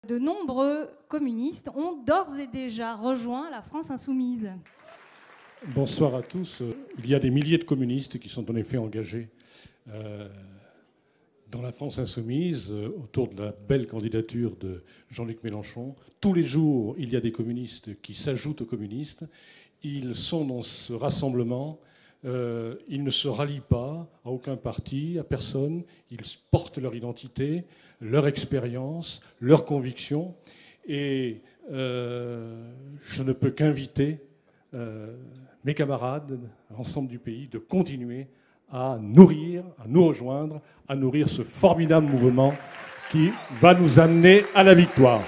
De nombreux communistes ont d'ores et déjà rejoint la France insoumise. Bonsoir à tous. Il y a des milliers de communistes qui sont en effet engagés dans la France insoumise autour de la belle candidature de Jean-Luc Mélenchon. Tous les jours, il y a des communistes qui s'ajoutent aux communistes. Ils sont dans ce rassemblement. Ils ne se rallient pas à aucun parti, à personne. Ils portent leur identité, leur expérience, leurs convictions. Et je ne peux qu'inviter mes camarades, l'ensemble du pays, de continuer à nourrir, à nous rejoindre, à nourrir ce formidable mouvement qui va nous amener à la victoire.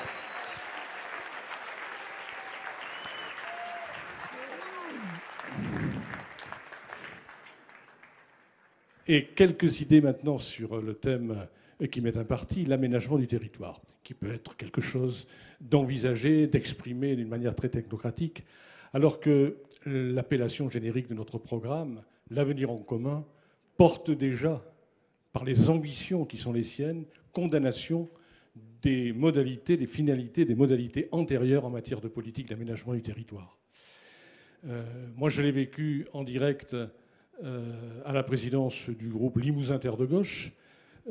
Et quelques idées maintenant sur le thème qui m'est imparti, l'aménagement du territoire, qui peut être quelque chose d'envisagé, d'exprimer d'une manière très technocratique, alors que l'appellation générique de notre programme, l'avenir en commun, porte déjà, par les ambitions qui sont les siennes, condamnation des modalités, des finalités, des modalités antérieures en matière de politique d'aménagement du territoire. Moi, je l'ai vécu en direct à la présidence du groupe Limousin Terre de Gauche,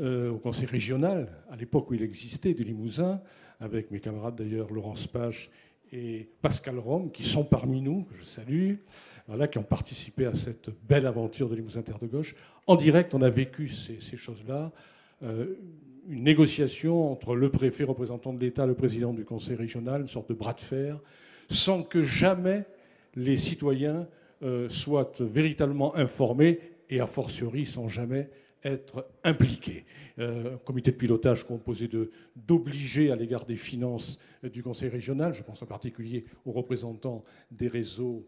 au conseil régional, à l'époque où il existait, de Limousin, avec mes camarades d'ailleurs Laurence Pache et Pascal Rome, qui sont parmi nous, que je salue, voilà, qui ont participé à cette belle aventure de Limousin Terre de Gauche. En direct, on a vécu ces choses-là, une négociation entre le préfet représentant de l'État, le président du conseil régional, une sorte de bras de fer, sans que jamais les citoyens soient véritablement informés et a fortiori sans jamais être impliqués. Un comité de pilotage composé d'obligés à l'égard des finances du conseil régional, je pense en particulier aux représentants des réseaux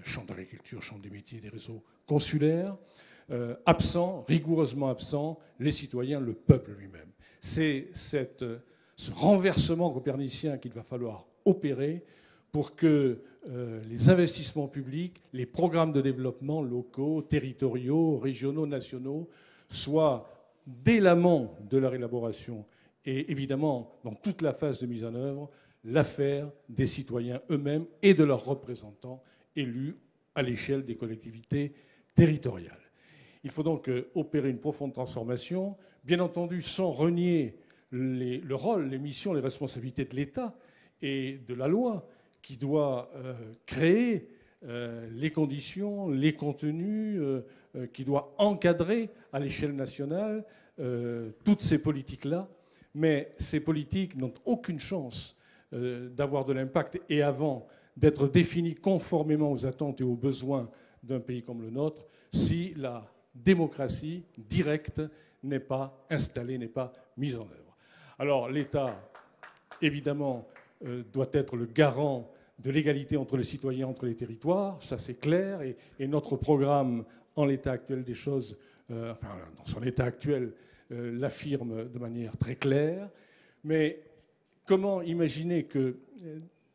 chambre d'agriculture, chambre des métiers, des réseaux consulaires, absents, rigoureusement absents, les citoyens, le peuple lui-même. C'est ce renversement copernicien qu'il va falloir opérer pour que les investissements publics, les programmes de développement locaux, territoriaux, régionaux, nationaux, soient dès l'amont de leur élaboration et évidemment dans toute la phase de mise en œuvre, l'affaire des citoyens eux-mêmes et de leurs représentants élus à l'échelle des collectivités territoriales. Il faut donc opérer une profonde transformation, bien entendu sans renier le rôle, les missions, les responsabilités de l'État et de la loi, qui doit créer les conditions, les contenus, qui doit encadrer à l'échelle nationale toutes ces politiques-là. Mais ces politiques n'ont aucune chance d'avoir de l'impact et avant d'être définies conformément aux attentes et aux besoins d'un pays comme le nôtre si la démocratie directe n'est pas installée, n'est pas mise en œuvre. Alors l'État, évidemment, doit être le garant de l'égalité entre les citoyens, entre les territoires, ça c'est clair, et notre programme, en l'état actuel des choses, enfin dans son état actuel, l'affirme de manière très claire. Mais comment imaginer que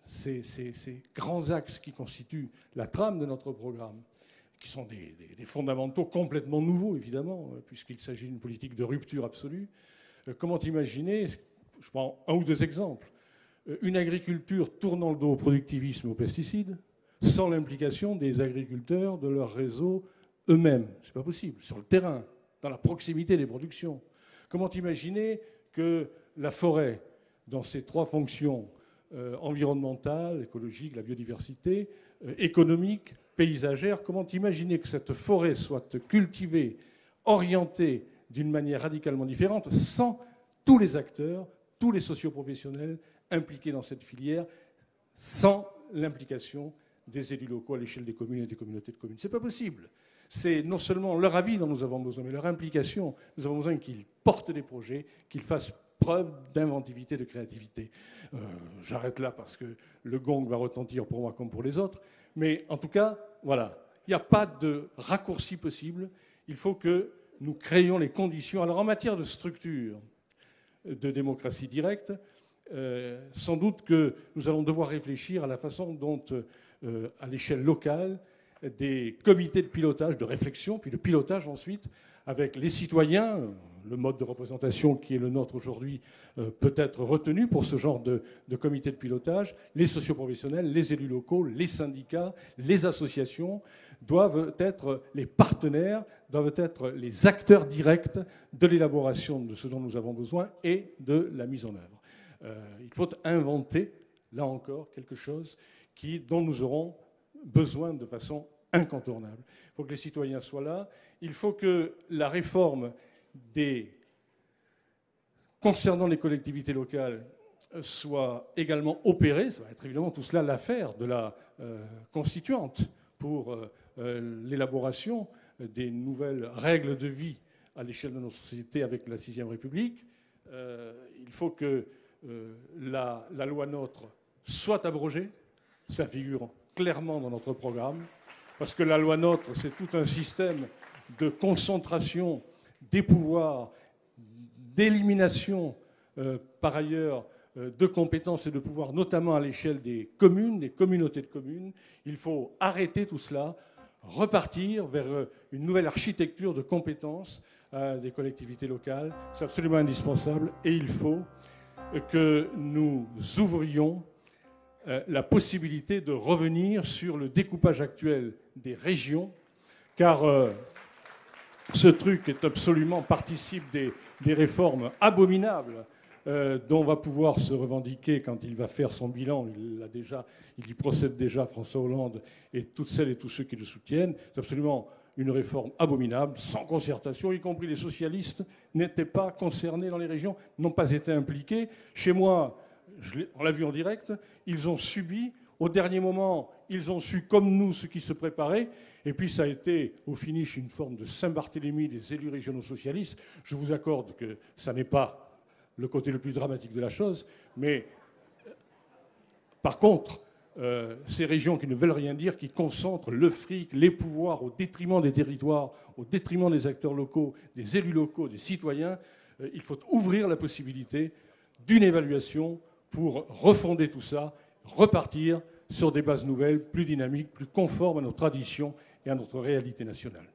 ces grands axes qui constituent la trame de notre programme, qui sont des fondamentaux complètement nouveaux, évidemment, puisqu'il s'agit d'une politique de rupture absolue, comment imaginer, je prends un ou deux exemples, une agriculture tournant le dos au productivisme et aux pesticides, sans l'implication des agriculteurs, de leur réseau eux-mêmes. C'est pas possible. Sur le terrain, dans la proximité des productions. Comment imaginer que la forêt, dans ses trois fonctions environnementales, écologiques, la biodiversité, économique, paysagère, comment imaginer que cette forêt soit cultivée, orientée d'une manière radicalement différente, sans tous les acteurs, tous les socioprofessionnels impliqués dans cette filière, sans l'implication des élus locaux à l'échelle des communes et des communautés de communes. C'est pas possible. C'est non seulement leur avis dont nous avons besoin, mais leur implication. Nous avons besoin qu'ils portent des projets, qu'ils fassent preuve d'inventivité, de créativité. J'arrête là parce que le gong va retentir pour moi comme pour les autres. Mais en tout cas, voilà, il n'y a pas de raccourci possible. Il faut que nous créions les conditions. Alors en matière de structure de démocratie directe, sans doute que nous allons devoir réfléchir à la façon dont, à l'échelle locale, des comités de pilotage, de réflexion, puis de pilotage ensuite, avec les citoyens. Le mode de représentation qui est le nôtre aujourd'hui peut être retenu pour ce genre de comité de pilotage. Les socioprofessionnels, les élus locaux, les syndicats, les associations doivent être les partenaires, doivent être les acteurs directs de l'élaboration de ce dont nous avons besoin et de la mise en œuvre. Il faut inventer, là encore, quelque chose dont nous aurons besoin de façon incontournable. Il faut que les citoyens soient là. Il faut que la réforme concernant les collectivités locales soit également opérée. Ça va être évidemment tout cela l'affaire de la constituante pour l'élaboration des nouvelles règles de vie à l'échelle de notre société avec la Sixième République. Il faut que la loi NOTRe soit abrogée. Ça figure clairement dans notre programme, parce que la loi NOTRe, c'est tout un système de concentration des pouvoirs, d'élimination par ailleurs de compétences et de pouvoirs, notamment à l'échelle des communes, des communautés de communes. Il faut arrêter tout cela, repartir vers une nouvelle architecture de compétences des collectivités locales. C'est absolument indispensable et il faut que nous ouvrions la possibilité de revenir sur le découpage actuel des régions, car ce truc est absolument participe des réformes abominables dont va pouvoir se revendiquer quand il va faire son bilan. Il y procède déjà, François Hollande, et toutes celles et tous ceux qui le soutiennent. C'est absolument une réforme abominable, sans concertation, y compris les socialistes n'étaient pas concernés dans les régions, n'ont pas été impliqués. Chez moi, on l'a vu en direct, ils ont subi. Au dernier moment, ils ont su, comme nous, ce qui se préparait. Et puis ça a été, au finish, une forme de Saint-Barthélemy des élus régionaux socialistes. Je vous accorde que ça n'est pas le côté le plus dramatique de la chose. Mais par contre, ces régions qui ne veulent rien dire, qui concentrent le fric, les pouvoirs au détriment des territoires, au détriment des acteurs locaux, des élus locaux, des citoyens, il faut ouvrir la possibilité d'une évaluation pour refonder tout ça, repartir sur des bases nouvelles, plus dynamiques, plus conformes à nos traditions et à notre réalité nationale.